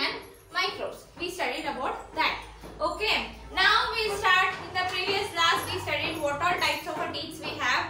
and microbes. We studied about that. Okay. Now we start. In the previous class we studied what all types of teeth we have,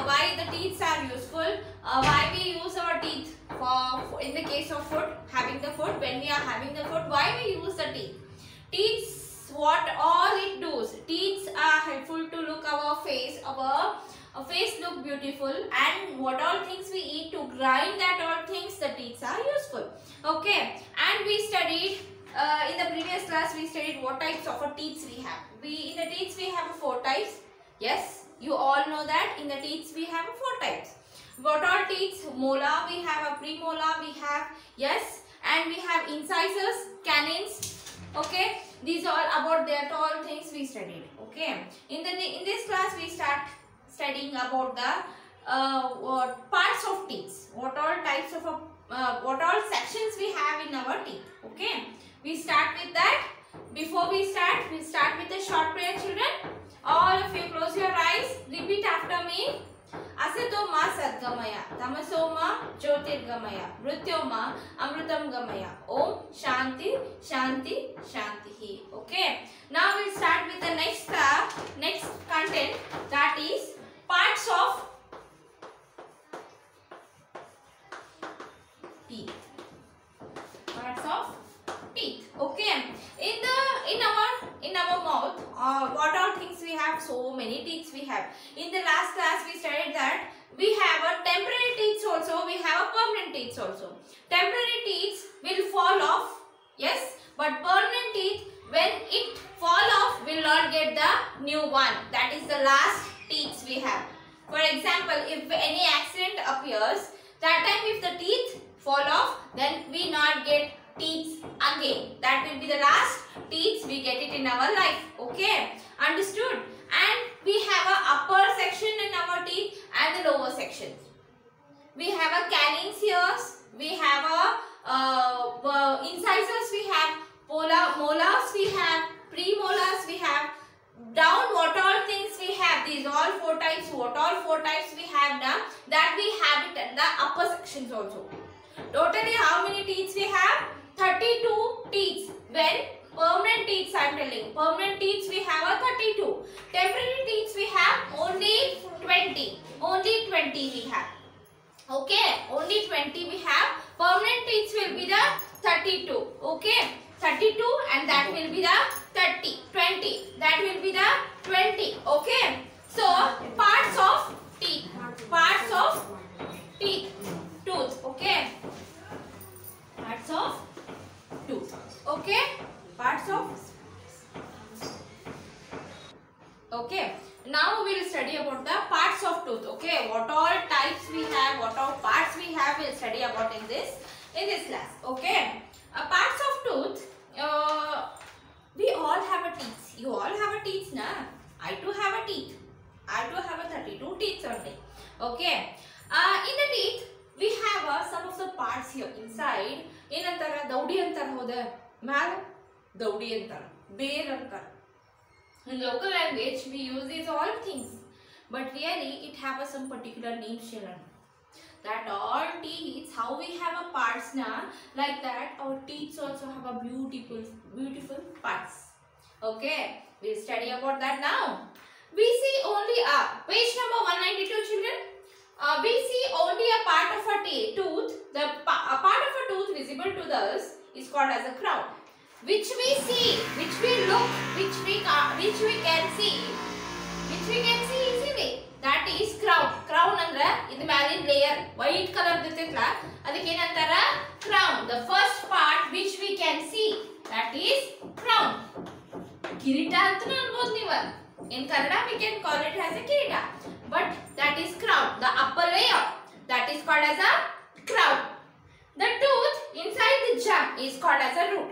why the teeth are useful, why we use our teeth for in the case of food, having the food, when we are having the food, why we use the teeth. Teeth, what all it does. Teeth are helpful to look our face, our face look beautiful, and what all things we eat to grind that all things, the teeth are useful. Okay, and we studied in the previous class we studied what types of teeth we have. In the teeth we have 4 types. Yes, you all know that in the teeth we have 4 types. What all teeth? Molar we have, a premolar we have, yes, and we have incisors, canines. Okay, these are about that all things we studied. Okay, in this class we start studying about the parts of teeth. What all types of what all sections we have in our teeth. Okay, we start with that. Before we start with the short prayer, children. All of you close your eyes. Repeat after me. Asatoma Sadgamaya, Tamasoma Jyotirgamaya, Mrityoma Amritam Gamaya. Om Shanti Shanti Shantihi. Okay. Now we'll start with the next content, that is parts of teeth. Parts of teeth. Okay. In our mouth, what all things we have? So many teeth we have. In the last class we studied that we have a temporary teeth also, we have a permanent teeth also. Temporary teeth will fall off, yes, but permanent teeth, when it fall off, will not get the new one. That is the last teeth we have. For example, if any accident appears, that time if the teeth fall off, then we not get teeth again. That will be the last teeth we get it in our life. Okay, understood? And we have a upper section in our teeth and the lower sections. We have a canines here. We have a incisors. We have molars. We have premolars. We have down. What all things we have? These all 4 types. What all 4 types we have now? That we have it in the upper sections also. Totally, how many teeth we have? 32 teeth. When permanent teeth, I am telling. Permanent teeth we have a 32. Temporary teeth we have only 20. Only 20 we have. Okay, only 20 we have. Permanent teeth will be the 32. Okay, 32 and that will be the 30. 20. That will be the 20. Okay. So parts of teeth. Parts of teeth. Tooth. Okay. Parts of tooth. Okay. Parts of. Okay. Now we will study about the parts of tooth. Okay. What all types we have, what all parts we have, we will study about in this class. Okay. Parts of tooth. We all have a teeth. You all have a teeth, na? I too have a teeth. I too have a 32 teeth only. Okay. In the teeth, we have some of the parts here inside. Inantara daudi antar hoda. Mal daudi antar. Bear antar. In local language, we use these all things. But really, it have some particular names, children. That all teeth, how we have a parts now, like that, our teeth also have a beautiful parts. Okay, we'll study about that now. We see only page number 192, children. We see only a part of a tooth. A part of a tooth visible to us is called as a crown, which we see, which we look, which we can see easily. That is crown. Crown andre idu male layer white color dittitla adike enantara crown. The first part which we can see, that is crown. Kirita anta anbod niva. In Kannada we can call it as a kirita, but that is crown. The upper layer, that is called as a crown. The tooth inside the jaw is called as a root.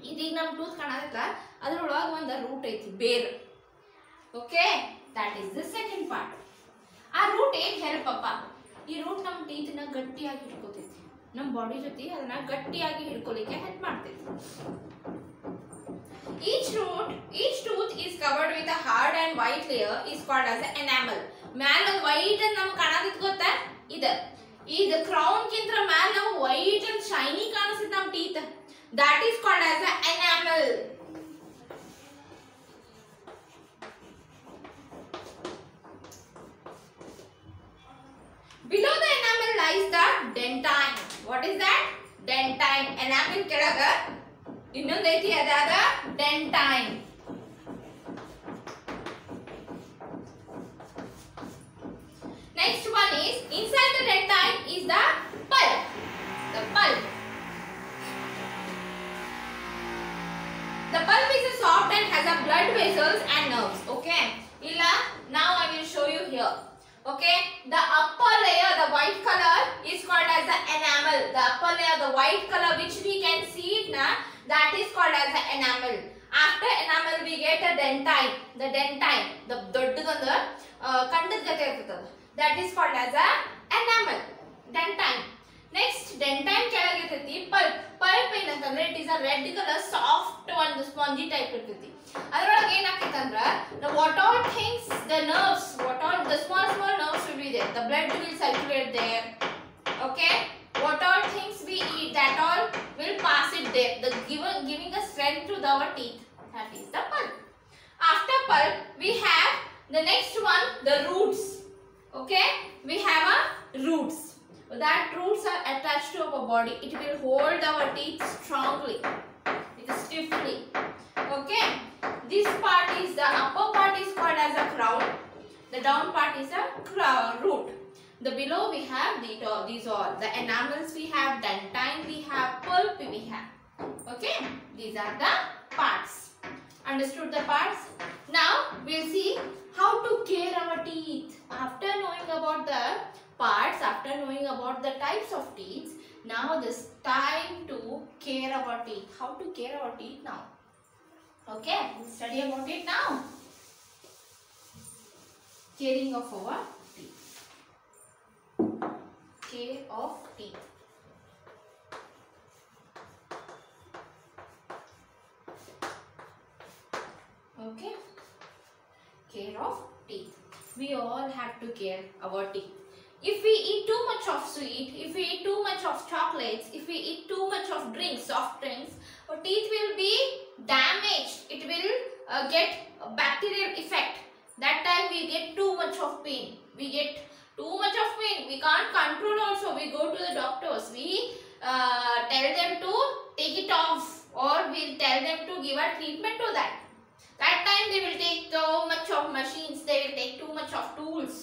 Idಈಗ ನಮ್ಮ tooth ಕಾಣಾದಲ್ಲ ಅದರೊಳಗೆ ಒಂದು root ಐತಿ, ಬೇರ್. Okay, that is the second part. ಆ root ಏನ್ help ಅಪ್ಪ? ಈ root ನಮ್ಮ teeth ನ ಗಟ್ಟಿಯಾಗಿ ಹಿಡ್ಕೊತೈತಿ. ನಮ್ಮ ಬಾಡಿ ಜೊತೆ ಅದನ್ನ ಗಟ್ಟಿಯಾಗಿ ಹಿಡ್ಕೊಳ್ಳಿಕ್ಕೆ ಹೆಲ್ಪ್ ಮಾಡ್ತೈತಿ. Each tooth is covered with a hard and white layer is called as an enamel. ಮ್ಯಾಲ ಒಂದು white ಅಂತ ನಮಗೆ ಕಾಣಾದೈತಿ ಗೊತ್ತಾ? ಇದು crown ಕಿಂತ ಮ್ಯಾಲ ನಾವು white and shiny ಕಾಣಿಸ್ತೈತಿ ನಮ್ಮ teeth. That is called as the enamel. Below the enamel lies the dentine. What is that? Dentine. Enamel ಕೆಳಗ ಇನ್ನೊಂದು ಐತಿ ಅದಾದ dentine. Next one is inside the dentine is the pulp. The pulp. The pulp is a soft and has a blood vessels and nerves. Okay. Illa, now I will show you here. Okay. The upper layer, the white color is called as the enamel. The upper layer, the white color which we can see it now, that is called as the enamel. After enamel we get a dentine. The dentine, the ದೊಡ್ಡದೊಂದು ಕಂಡದ ಜೊತೆ ಇರ್ತದೆ. That is called as a enamel. Dentine. Next, dentine ಕೆಳಗಿರ್ತೈತಿ pulp. Pulp ಏನಂತಂದ್ರೆ it is a red color soft ಒಂದು spongy type ಇರ್ತೈತಿ. ಅದರೊಳಗೆ ಏನಾಗ್ತೈತೆ ಅಂದ್ರೆ what all things, the nerves, what all the small nerves will be there. The blood will circulate there. Okay. What all things we eat, that all will pass it there. The giving a strength to our teeth. That is the pulp. After pulp, we have the next one, the roots. Okay, we have a roots. That roots are attached to our body. It will hold our teeth strongly, stiffly. Okay, this part is the upper part is called as a crown. The down part is a root. The below we have these all. The enamels we have, dentine we have, pulp we have. Okay, these are the parts. Understood the parts? Now we'll see how to care our teeth. After knowing about the parts, after knowing about the types of teeth, now this time to care our teeth. How to care our teeth now? Okay, we'll study about it now. Caring of our teeth. Care of teeth. Okay, care of teeth. We all have to care our teeth. If we eat too much of sweet, if we eat too much of chocolates, if we eat too much of drinks, soft drinks, our teeth will be damaged. It will get a bacterial effect. That time we get too much of pain. We get too much of pain. We can't control also. We go to the doctors. We tell them to take it off, or we'll tell them to give a treatment to that. That time they will take so much of machines, they will take too much of tools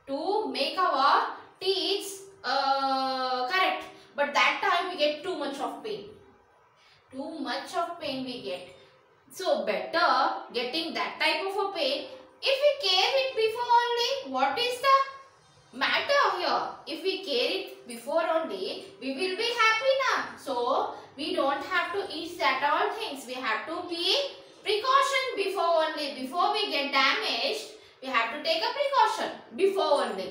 to make our teeth correct. But that time we get too much of pain. Too much of pain we get. So better getting that type of a pain. If we care it before only, what is the matter here? If we care it before only, we will be happy now. So we don't have to eat that all things. We have to be precaution before only. Before we get damaged, we have to take a precaution before only.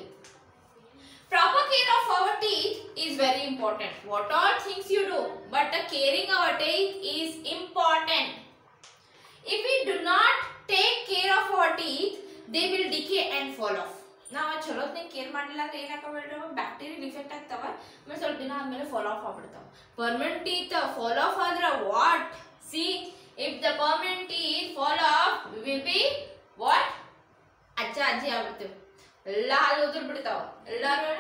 Proper care of our teeth is very important. What all things you do, but the caring our teeth is important. If we do not take care of our teeth, they will decay and fall off. ನಾವು ಚಲೋತ್ನೇ care ಮಾಡಲಿಲ್ಲ ಅಂದ್ರೆ ಏನಾಗ್ತಾವ, bacterial effect ಆಗ್ತಾವ, ಆಮೇಲೆ ಸ್ವಲ್ಪ ದಿನ ಆದ್ಮೇಲೆ fall off ಆಗ್ಬಿಡ್ತಾವ. Permanent teeth fall off ಆದ್ರೆ what? See, if the permanent teeth fall off, we will be what? ಅಜ್ಜ ಅಜ್ಜಿ ಆಗ್ಬಿಡ್ತೀವಿ. ಎಲ್ಲ ಹಾಲು ಉದುರ್ ಬಿಡ್ತಾವ. ಎಲ್ಲರೂ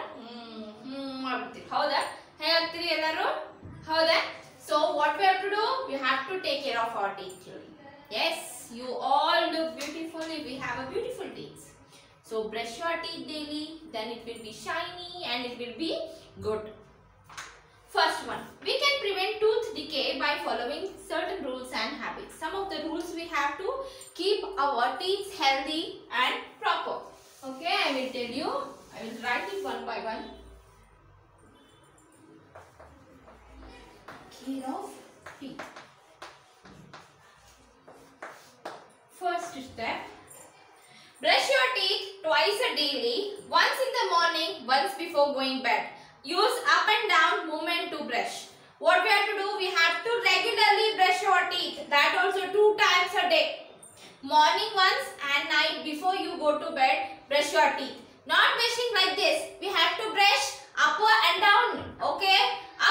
ಮಾಡ್ಬಿಡ್ತೀವಿ. ಹೌದಾ? ಹೇಗಾಗ್ತೀರಿ ಎಲ್ಲರೂ? ಹೌದಾ? So what we have to do? We have to take care of our teeth. Yes, you all look beautiful if we have a beautiful teeth. So brush your teeth daily, then it will be shiny and it will be good. First one, we can prevent tooth decay by following certain rules and habits. Some of the rules we have to keep our teeth healthy and proper. Okay, I will tell you. I will write it one by one. Care of teeth. First step, brush your teeth twice a daily, once in the morning, once before going bed. Use up and down movement to brush. What we have to do? We have to regularly brush our teeth. That also 2 times a day. Morning once and night before you go to bed, brush your teeth. Not brushing like this. We have to brush up and down. Okay?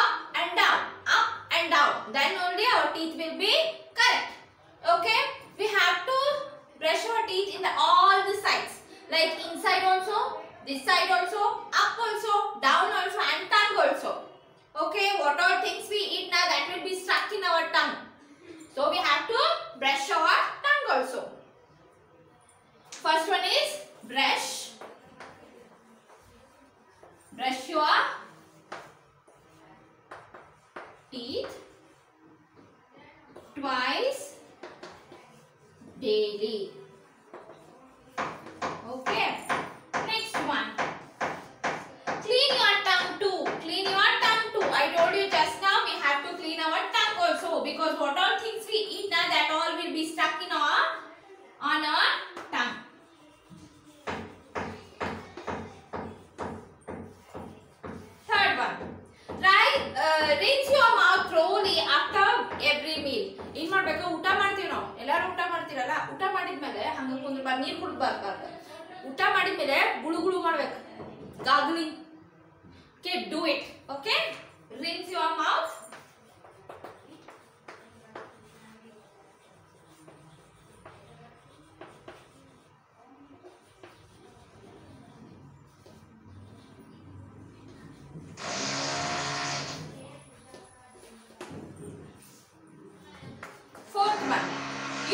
Up and down. Up and and down. Then only our teeth will be correct. Okay. We have to brush our teeth in all the sides. Like inside also, this side also, up also, down also and tongue also. Okay. What all things we eat now, that will be stuck in our tongue. So we have to brush our tongue also. First one is brush. Brush your teeth twice daily. Okay. Next one. Clean your tongue too. Clean your tongue too. I told you just now we have to clean our tongue also, because what all things we eat now, that all will be stuck in on our tongue. Third one. Rinse your mouth thoroughly after every meal. ಏನು ಮಾಡಬೇಕು? ಊಟ ಮಾಡ್ತೀವಿ ನಾವು. ಎಲ್ಲರೂ ಊಟ ಮಾಡ್ತೀರಲ್ಲ, ಊಟ ಮಾಡಿದ್ಮೇಲೆ ಹಂಗೆ ಕುಂದ್ರಬಾರ್ದು, ನೀರು ಕುಡಿಬಾರ್ದು. ಊಟ ಮಾಡಿದ್ಮೇಲೆ ಗುಳುಗುಳು ಮಾಡಬೇಕು. Gargling. Okay, do it. Okay? Rinse your mouth. Fourth one.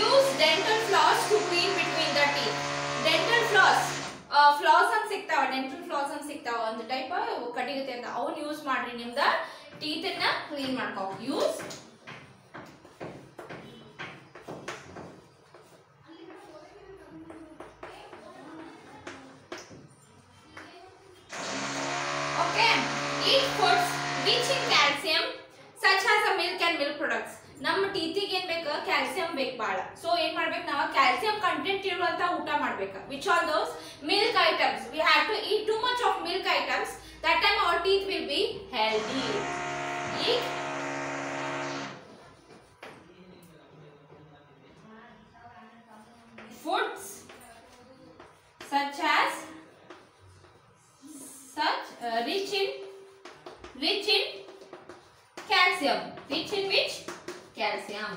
Use dental floss to clean between the teeth. Dental floss. Floss ಅಂತ ಸಿಗ್ತಾವ, dental floss ಅಂತ ಸಿಗ್ತಾವ, ಒಂದು ಟೈಪ್ ಕಟ್ಟಿಗುತ್ತೆ ಅಂತ, ಅವನ್ನ ಯೂಸ್ ಮಾಡ್ರಿ ನಿಮ್ದ ಟೀತ್ ಅನ್ನ ಕ್ಲೀನ್ ಮಾಡ್ಕೋ. Use okay. Eat foods rich in calcium such as milk and milk products. ನಮ್ಮ ಟೀತಿಗೆ ಏನ್ ಬೇಕು? ಕ್ಯಾಲ್ಸಿಯಂ ಬೇಕು ಬಾಳ. ಸೊ ಏನ್ ಮಾಡ್ಬೇಕು ನಾವು? ಕ್ಯಾಲ್ಸಿಯಂ ಕಂಟೆಂಟ್ ಇರುವಂತ ಊಟ ಮಾಡ್ಬೇಕು. Which are those? Milk items. We have to eat too much of milk items. That time our teeth will be healthy. Eat foods such as rich in calcium. Rich in which? Calcium.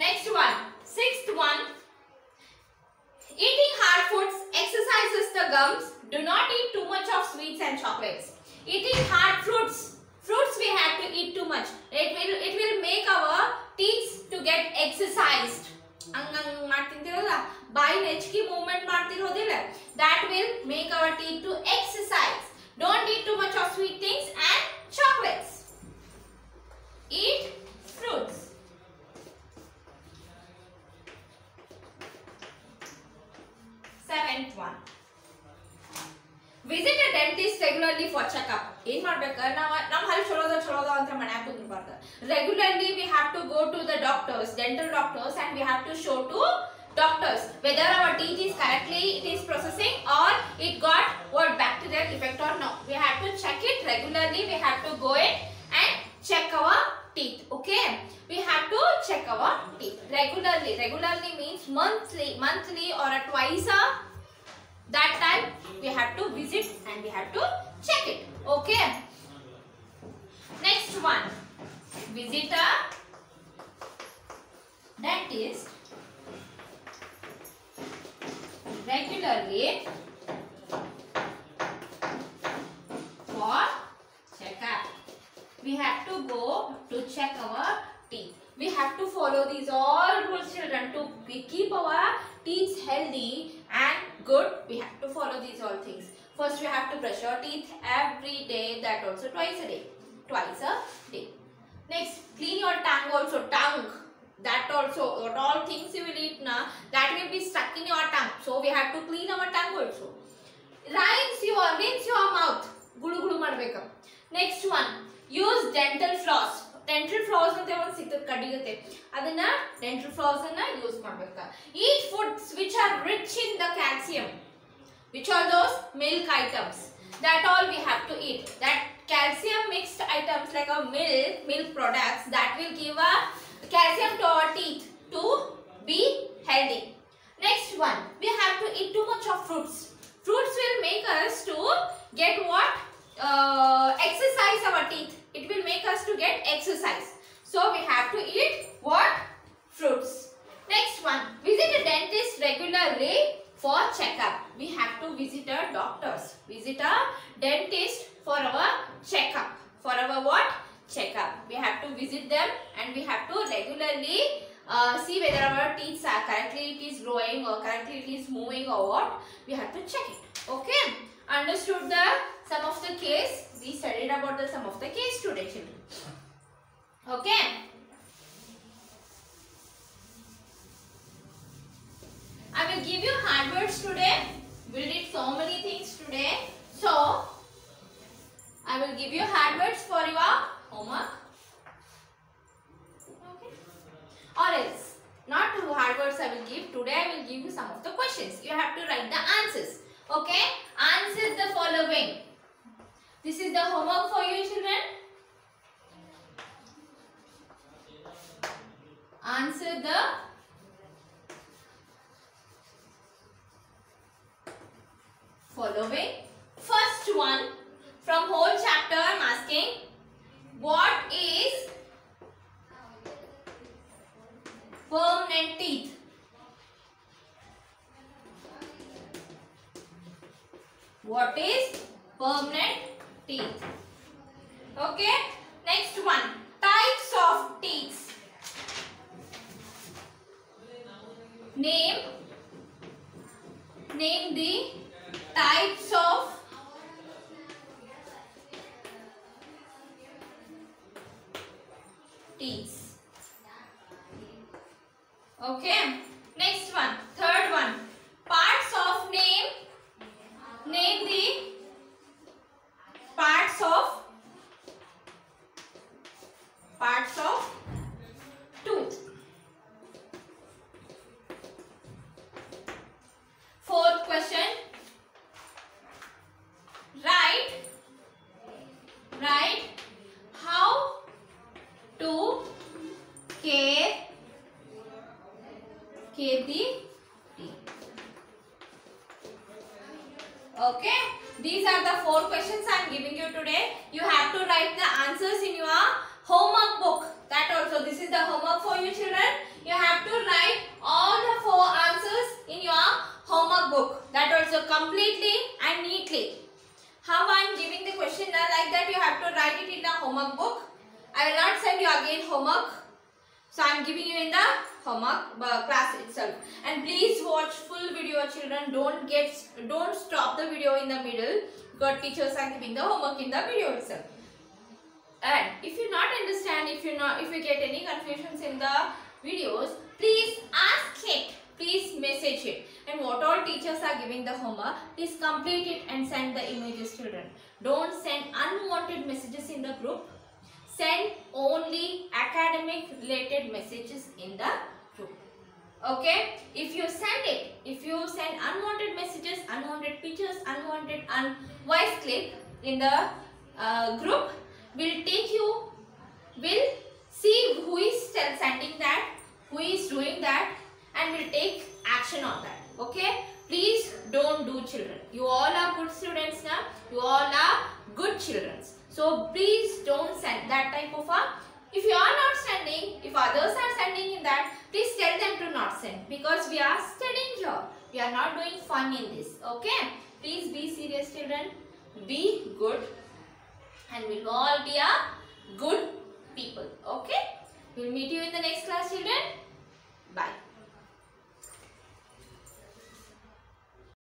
Next one. Sixth one. Eating hard foods exercises the gums. Do not eat too much of sweets and chocolates. Eating hard fruits. Fruits we have to eat too much. It will make our teeth to get exercised. ಮಾಡ್ತಿರಲ್ಲ, ಬಾಯಿ ನೆಚ್ಕಿ movement ಮಾಡ್ತಿರೋದಿಲ್ಲ, that will make our teeth to exercise. Don't eat too much of sweet things and chocolates. Eat fruits. Seventh one. Visit a dentist regularly for checkup. ಏನ್ ಮಾಡ್ಬೇಕು? ನಮ್ಮ ಹಲ್ಲು ಚಲೋದ ಅಂತ ಮನ್ಯಾಗ ಕುಂದ್ರಬಾರ್ದು. Regularly we have to go to the doctors, dental doctors, and we have to show to doctors whether our teeth is correctly it is processing or it got what bacterial effect or no. We have to check it regularly. We have to go in and check our teeth. Okay, we have to check our teeth regularly. Regularly means monthly or twice a that time we have to visit and we have to check it. Okay, next one. Visit a dentist regularly for checkup. We have to go to check our teeth. We have to follow these all rules, children, to keep our teeth healthy and good. We have to follow these all things. First, we have to brush our teeth every day, that also twice a day. Next, clean your tongue also. Tongue, that also, what all things you will eat now, that will be stuck in your tongue. So we have to clean our tongue also. Rinse your mouth. Gulu gulu madbeka. Next one, use dental floss. Dental floss ante one sigtade kadigate. Adana dental floss anna use madbeka. Eat foods which are rich in the calcium. Which are those? Milk items. That all we have to eat. That calcium mixed items like a milk products, that will give a calcium to our teeth to be healthy. Next one, we have to eat too much of fruits. Fruits will make us to get what? Exercise our teeth. It will make us to get exercise. So we have to eat what? Fruits. Next one, visit a dentist regularly for checkup. We have to visit a doctors. Visit a dentist for our checkup. For our what? Checkup. We have to visit them and we have to regularly see whether our teeth are correctly it is growing or correctly it is moving or what. We have to check it. Okay. Understood the sum of the case? We studied about the sum of the case today, children. Okay. I will give you hard words today. We did so many things today. So, I will give you hard words for your homework. Okay. Or else, not two hard words I will give. Today I will give you some of the questions. You have to write the answers. Okay. Answer the following. This is the homework for you, children. Answer the following. First one, from whole chapter I am asking, what is permanent teeth? What is permanent teeth? Okay. Next one, types of teeth. Name the types of teeth. Okay. Next one, third one, parts of name the parts of tooth. Fourth question, write how to care the teeth. Okay, these are the 4 questions I am giving you today. You have to write the answers in your homework book. That also, this is the homework for you, children. You have to write all the 4 answers in your homework book. That also completely and neatly. How I am giving the question like that, you have to write it in the homework book. I will not send you again homework. So I am giving you in the homework class itself. And please watch full video, children. Don't stop the video in the middle, because teachers are giving the homework in the video itself. And if you not understand, if you get any confusions in the videos, please ask it. Please message it. And what all teachers are giving the homework, please complete it and send the images, children. Don't send unwanted messages in the group. Send only academic related messages in the group. Okay? If you send unwanted messages, unwanted pictures, unwanted voice clip in the group, we'll see who is sending that, who is doing that, and we'll take action on that. Okay? Please don't do, children. You all are good students now. You all are good children. So please don't send that type of if you are not sending, if others are sending in that, please tell them to not send, because we are studying here. We are not doing fun in this. Okay? Please be serious, children. Be good, and we will all be a good people. Okay? We will meet you in the next class, children. Bye.